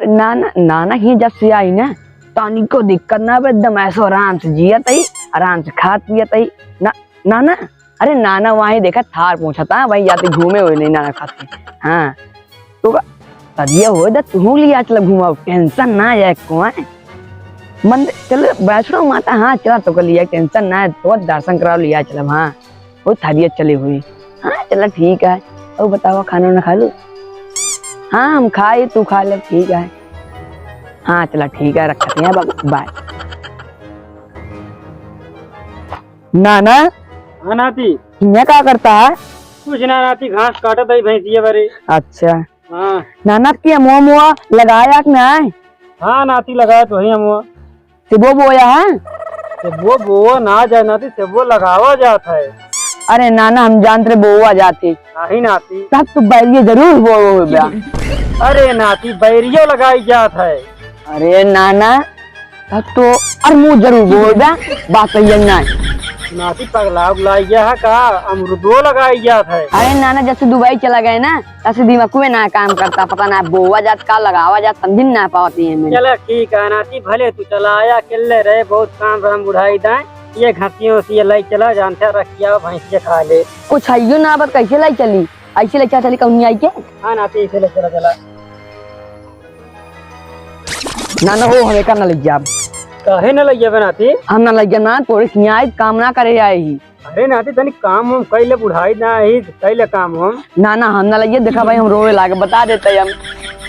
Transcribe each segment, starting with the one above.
नाना नाना ही जब से आई ना तानी को दिक्कत ना बे, एकदम ऐसा आराम से जिया तई, आराम से खात पिया तई ना। नाना अरे नाना वहीं देखा थार पूछा था वहीं जाते घूमे हुए नहीं नाना खाते। हाँ तो तदिया हो जा तू लिया चल घुमाओ, टेंशन ना जाए को है मंदिर चल वैष्णो माता। हाँ चला तो कर लिया, टेंशन ना है तो दर्शन करा लिया चल। हाँ वो थारियत चली हुई। हाँ चला ठीक है। और बताओ खाना वाना खा लो? हाँ हम खाए, तू खा ले ठीक है। हाँ चला ठीक है, रखते हैं बाबू, बाय। नाना हाँ नाती ये क्या करता है? कुछ ना नाती, घास काटत है भैंसिया बारे। अच्छा हाँ नाना की मुआ मुआ लगाया कि नहीं? हाँ नाती लगाया तो ही हम सिबो बोया है? वो बोआ ना जाए नाती, से वो लगावा जाता है। अरे नाना हम जानते बोआ जाती नहीं नाती, तब तो बैरिए जरूर हो गया। अरे नाती बैरियो लगाई जाता है। अरे नाना तब तो अरे मुँह जरूर बोल गया, बात सही नहीं। नाती पगला बुलाई गया है का, अमरुदो लगाई जाता है। अरे नाना जैसे दुबई चला गए ना तैसे दिमाग में ना काम करता, पता ना बोआ जात का लगावा जात समझ ना पाती है। चला ठीक है नाती, भले तू चला आया अकेले रहे, बहुत काम हम बुढ़ाई दाए, ये घासियों से लाई चला जानते रखिया भैंसिया खा ले। कुछ आइयो ना बस कैसे लाई चली, ऐसे ले चली कौन आई के? हाँ नाती इसे ले चला चला। नाना वो हमें करना लग गया, कहे न लइया नाती? हम ना लग गया ना थोड़ी न्याय काम ना करे आई ही। अरे नाती तनी काम हम कैले बुढ़ाई ना ही कैले काम हम। नाना हम ना लगे देखा भाई हम रोवे लागे बता देते हम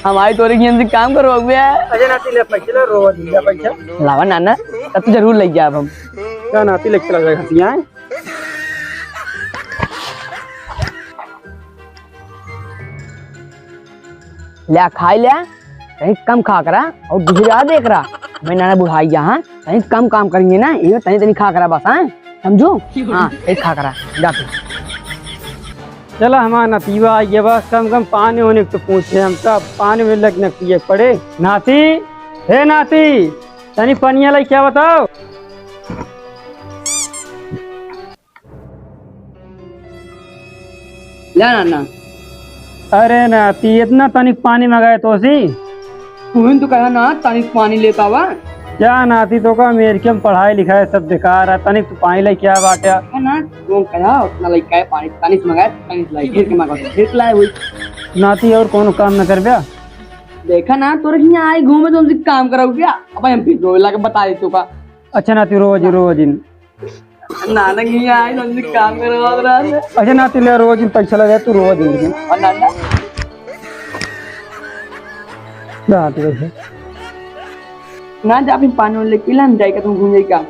हमारी तोरे से काम करो गया। अजय नाती ले पैसे रोज दिया पैसा लावा नाना तब तो जरूर लग गया। अब हम क्या नाती ले चला जाएगा घसिया ले खाई ले, कहीं कम खा करा और दूसरी आ देख रहा मैं नाना बुढ़ाई यहाँ कहीं कम काम करेंगे ना, ये तनी तनी खा करा बस। हाँ समझो? हाँ एक खा करा जाते। चला हमारा नतीबा आई बस, कम कम पानी होने तो पूछे हम सब, पानी में लगने पिए पड़े। नाती हे नाती तनी पनिया लाई क्या बताओ? ले नाना। अरे नाती इतना तनिक पानी मंगाए तो सी तू तो कहा ना तनिक पानी लेता हुआ क्या नाती तो का अमेरिका में पढ़ाई लिखाई सब बेकार है, तनिक तू पानी लाई क्या बाटा ना तुम कहा उतना लाइक है पानी तनिक मंगाए तनिक लाई फिर के मंगा फिर लाए हुई। नाती और कौन काम न कर बिया? देखा ना तोरे यहाँ आई घूमे तो हमसे काम कराओ क्या? अब हम फिर रोए लाके बता दे तू का। अच्छा नाती रोज रोज नाना यहाँ आई तो हमसे काम करवा रहा है। अच्छा नाती ले रोज पैसा लगा तू रोज और नाना ना जा अपनी पानी वाले पिला हम जाएगा तुम घूम जाएगा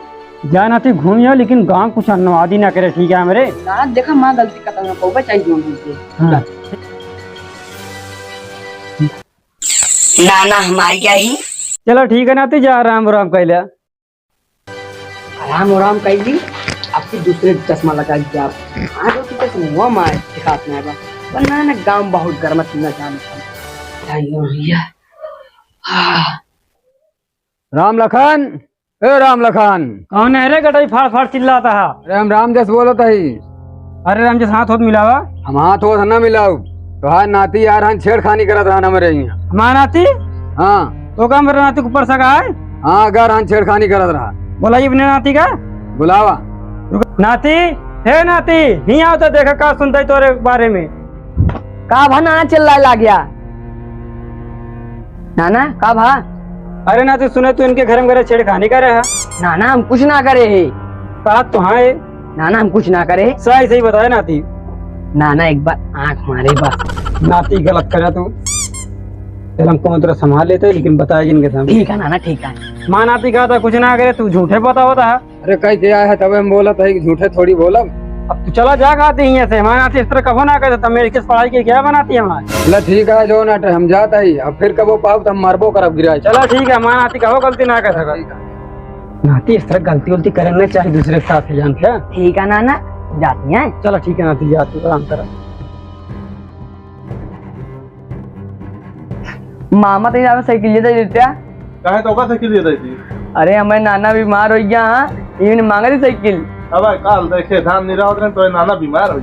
जा नाती घूमियो, लेकिन गाँव कुछ अनुवादी ना करे ठीक है मेरे। ना देखा माँ गलती करता हूँ पौवा चाहिए हमसे। हाँ। नाना हमारी क्या ही चलो ठीक है नाती जा आराम आराम कर लिया। आराम आराम कर ली, आपकी दूसरे चश्मा लगा दिया आप। हाँ तो चश्मा हुआ मार दिखात में पर ना गाँव बहुत गर्म सुनना चाहता। राम लखन, ए राम लखन। कौन है रे गटाई फाड़ फाड़ चिल्लाता है? अरे हम राम जस बोलत ही। अरे राम जस हाथ होत मिलावा? हम हाथ हो ना मिलाऊ तो हाथ नाती यार हम छेड़खानी करत रहना हमारे यहाँ। हमारा नाती? हाँ तो का मेरे नाती को ऊपर सका है? हाँ अगर हम छेड़खानी करत रहा। बोला अपने नाती का बुलावा। नाती हे नाती नहीं आओ तो देखा का सुनता तोरे बारे में। का भा नाना चिल्लाए ला गया? नाना का भा? अरे नाती सुने तू इनके घर में मेरे छेड़खानी कर रहा? नाना हम कुछ ना करे है। बात तो हाँ है नाना हम कुछ ना करे। सही सही बताए नाती। नाना एक बार आंख मारे बस। नाती गलत करे तू, चल हमको तेरा संभाल लेते लेकिन बताएगी इनके सामने। ठीक है नाना ठीक है। माँ नाती कहा था कुछ ना करे, तू झूठे पता होता है। अरे कहीं क्या है तब हम बोलत है कि झूठे थोड़ी बोला। अब तू चला जा खाती यहाँ से, हमारे नाती इस तरह कबो ना करे, मेरे किस पढ़ाई के क्या बनाती है हमारे। बोला ठीक है जो नाटे हम जाता ही, अब फिर कबो पाओ तो हम मारबो करब गिरा। चलो ठीक है, हमारा नाती कहो गलती ना कर सका। नाती इस तरह गलती उलती करना चाहिए दूसरे के साथ जानते हैं। ठीक है नाना जाती हैं। चलो ठीक है नाती जा तू आराम कर। मामा तो यहाँ साइकिल दे देते हैं। कहे तो का साइकिल दे दी? अरे हमारे नाना बीमार हो गया। हाँ इन्हें मांगा थी साइकिल। अब काल देखे धान नहीं रहा उतरे तो नाना बीमार हो।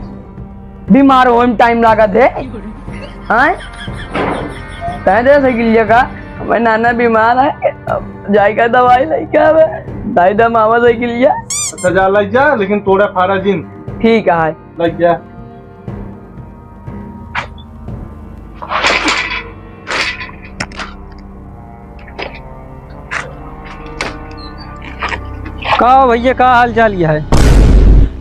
बीमार हो टाइम लगा थे। हाँ तय दे साइकिल का हमारे नाना बीमार है, अब जाएगा दवाई लेके आवे। दाई दा मामा साइकिल लिया। अच्छा जा लग जा, लेकिन तोड़ा फाड़ा जिन ठीक है। लग जा। का भैया का हाल चाल ये है?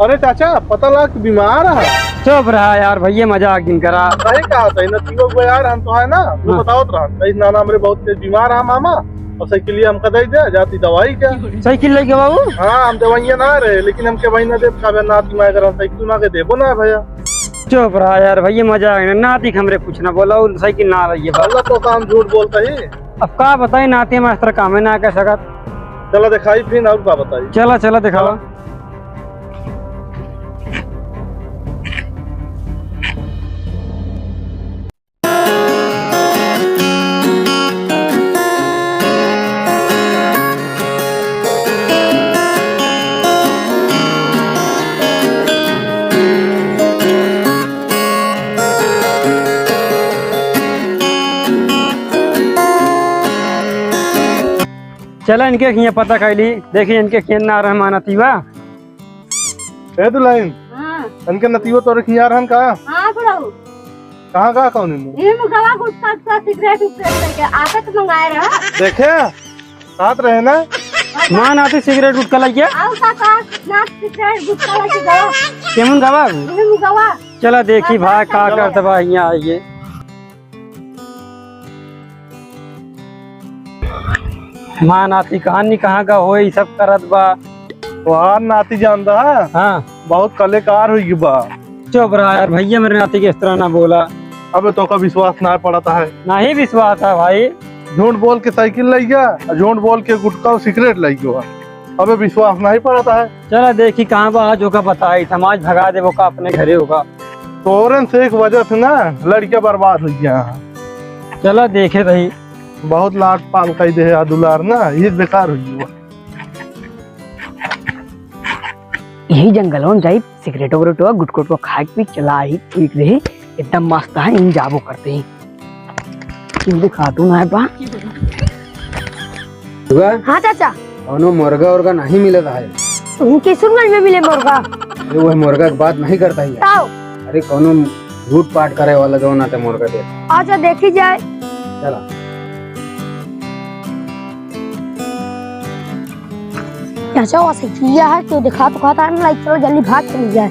अरे चाचा पता लग बीमार है। चुप रहा यार भैया, मजाक दिन करा। सही कहा था ना तीनों को यार, हम तो है ना तू बताओ तो रहा नाना हमरे बहुत तेज बीमार है मामा, और साइकिल हमका दे दे जाती दवाई क्या। साइकिल लेके बाबू? हाँ हम दवाइयाँ ना रहे, लेकिन हमके वही ना दे नाती मैं करा साइकिल ना के देबो ना भैया। चुप रहा यार भैया, मजाक नाती हमरे कुछ ना बोला, साइकिल ना रही है। अल्लाह तो काम झूठ बोलता ही। अब का बताई नाती मास्टर काम है ना कह सकत। चला दिखाई फिर और का बताई। चला चला दिखावा। चला इनके खिया पता कैली, देखिए इनके खियन ना रहमाना तीवा। ए दुलाइन इनके नतीजो तो रखी यार हम कहा कहाँ कहाँ कौन ये मुगवा गुटखा का सिगरेट उगरेट करके आके तो मंगाए रहा। देखे साथ रहे ना मां नाती सिगरेट गुटखा लग गया। आओ काका ना सिगरेट गुटखा लगे गया केमन गवा? ये मुगवा चला देखी भाई का करते बा यहाँ आइए। मां नाती कहानी कहाँ का हो सब करत बा। वहाँ नाती जानता है हाँ बहुत कलेकार हुई बा। चुप रहा यार भैया, मेरे नाती के इस तरह ना बोला। अबे तो का विश्वास ना पड़ता है। ना ही विश्वास है भाई। झूठ बोल के साइकिल लाई गया, झूठ बोल के गुटखा और सिगरेट लाई गया। अबे विश्वास नहीं पड़ता है। चला देखी कहाँ बा जो का बताई, समाज भगा दे वो का अपने घरे होगा। तोरन से एक वजह से ना लड़कियां बर्बाद हुई गया। चला देखे रही। बहुत लाट पाल कही दे दुलार ना, ये बेकार हुई हुआ। यही जंगलों में जाई सिगरेट वगैरह गुटकुट को खा पी चला ही ठीक रही, एकदम मस्त है। इन जाबो करते ही क्यों दिखातू ना है बा। हाँ चाचा कौनो मुर्गा उर्गा नहीं मिलता है। उनके सुनगंज में मिले मुर्गा। अरे वो मुर्गा की बात नहीं करता ही है। ताओ अरे कौनो झूठ पाठ करे वाला जो ना ते मुर्गा दे। आजा देखी जाए। चला चाचा वो साइकिलिया है तो दिखा तो कहता है ना, लाइक चलो जल्दी भाग चली जाए।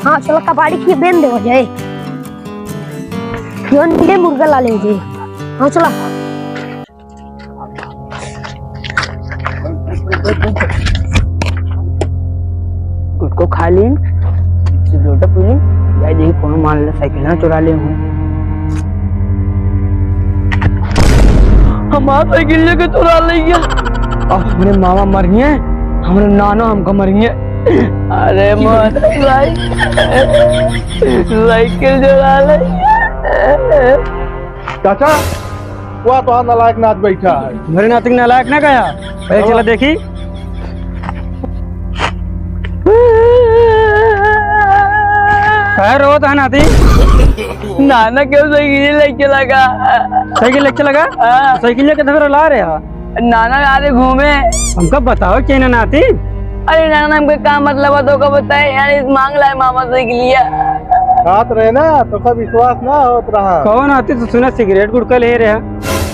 हाँ चलो कबाड़ी की बेन दे हो जाए, क्यों मिले मुर्गा ला ले जाए। हाँ चलो गुटको खा ली सिगरेट पी ली, जाए देखी कौन मान ले साइकिल ना चुरा ले हूँ। हमारा साइकिल लेके चुरा ले गया। अब हमारे मामा मर गए, हमारे नाना हमको मर गए। अरे मत साइकिल चुरा ले। चाचा वो तो नालायक नाच बैठा है। मेरे नाती नालायक ना गया। पहले चला देखी। खैर हो तो है नाती। नाना क्यों साइकिल लेके लगा? साइकिल लेके लगा? साइकिल लेके तो ला रहे हो। नाना आ रहे घूमे। हमको बताओ क्या ना नाती। अरे नाना हमको क्या मतलब है तो का बताए यार, मांग लाए मामा साइकिल लिया। साथ रहे ना तो का विश्वास ना होत रहा। कौन आती तो सुना सिगरेट गुटखा ले रहे हैं।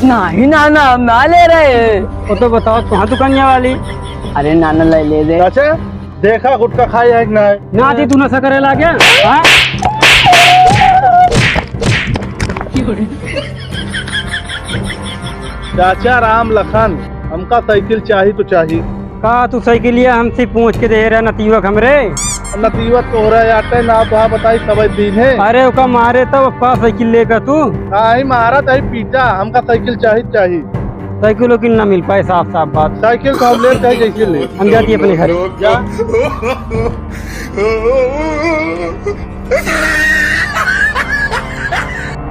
नहीं नाना हम ना ले रहे। वो तो बताओ कहाँ दुकानिया वाली। अरे नाना ले दे। चाचा देखा गुटखा खाई है कि नहीं? नाती तू नशा करे ला क्या? हाँ? चाचा राम लखन हमका साइकिल चाहिए तो चाहिए। का तू साइकिल लिया हमसे पूछ के दे रहा नतीवक हमरे। नतीवत तो हो रहा है आटे ना तो बताई सब दिन है। अरे ओका मारे तब का साइकिल लेकर तू। आई मारा तही पीटा, हमका साइकिल चाहिए। साइकिल वकील ना मिल पाए, साफ साफ बात। साइकिल तो हम ले चाहिए जैसे ले। हम जाती अपने घर जा।